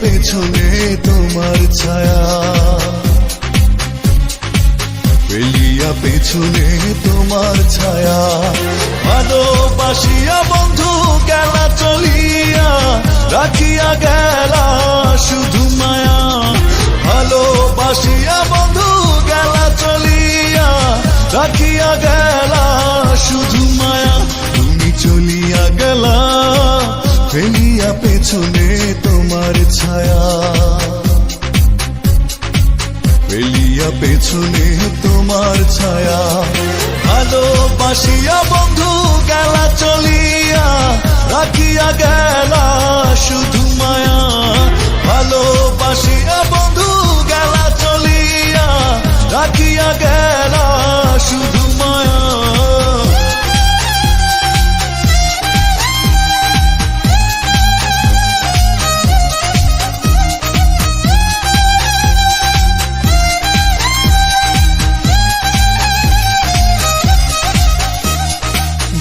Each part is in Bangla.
পেছনে তোমার ছায়া, ফেলিয়া পেছনে তোমার ছায়া। ভালোবাসিয়া বন্ধু গেলা চলিয়া, রাখিয়া গেলা শুধু মায়া। ভালোবাসিয়া বন্ধু গেলা চলিয়া, রাখিয়া গেলা শুধু মায়া। তুমি চলিয়া গেলা ফেলিয়া পেছনে তোমার ছায়া, ফেলিয়া পেছনে তোমার ছায়া। ভালোবাসিয়া বন্ধু গেলা চলিয়া, রাখিয়া গেলা শুধু মায়া। ভালোবাসিয়া বন্ধু গেলা চলিয়া, রাখিয়া গেলা শুধু মায়া।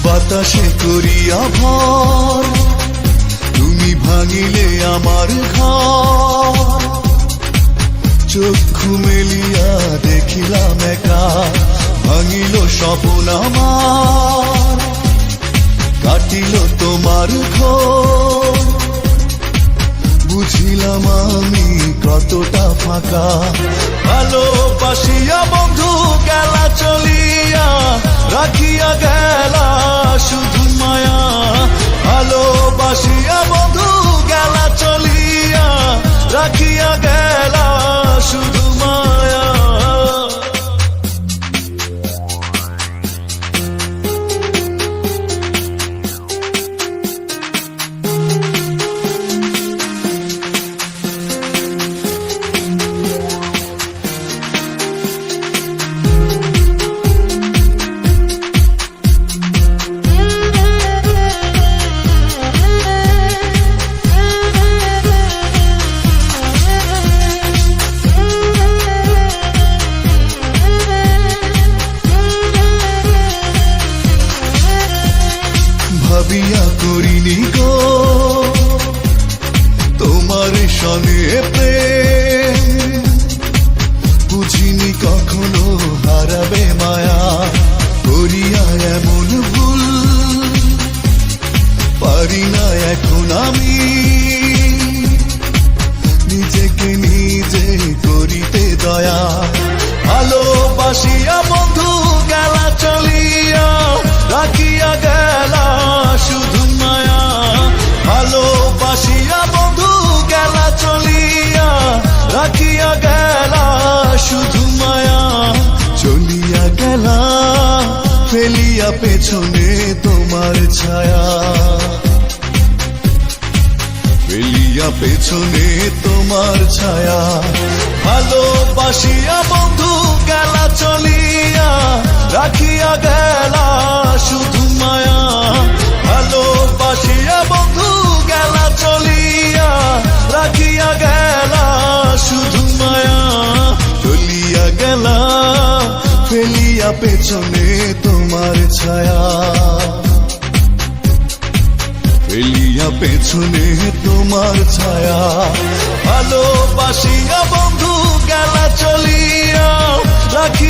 বাতাসে করিয়া ভর, তুমি ভাঙিলে আমার ঘর। চক্ষু মেলিয়া দেখিলাম একা, ভাঙিল স্বপ্ন আমার। কাটিল তোমার ঘর, বুঝিলাম আমি কতটা ফাঁকা। ভালোবাসিয়া বন্ধু গেলা চলিয়া, রাখিয়া গেলা শুধু মায়া। ভালোবাসিয়া বন্ধু গেলা চলিয়া, রাখিয়া গেলা শুধু মায়া। ভাবিয়া করিনি গো তোমার সনে প্রেম, বুঝিনি কখনো হারাবে মায়া। করিয়া এমন ভুল পারি না এখন আমি, নিজেকে নিজে করিতে দয়া। ভালোবাসিয়া বন্ধু গেলা চলিয়া, রাখিয়া গেলা শুধু মায়া। ভালোবাসিয়া বন্ধু গেলা চলিয়া, রাখিয়া গেলা শুধু মায়া। চলিয়া গেলা ফেলিয়া পেছনে তোমার ছায়া, ফেলিয়া পেছনে তোমার ছায়া। ভালোবাসিয়া বন্ধু গেলা চলিয়া, রাখিয়া গেলা শুধু মায়া। ভালোবাসিয়া বন্ধু গেলা চলিয়া, রাখিয়া গেলা শুধু মায়া। চলিয়া গেলা ফেলিয়া পেছনে তোমার ছায়া, ফেলিয়া পেছনে তোমার ছায়া। ভালোবাসিয়া বন্ধু গেলা চলিয়া, রাখি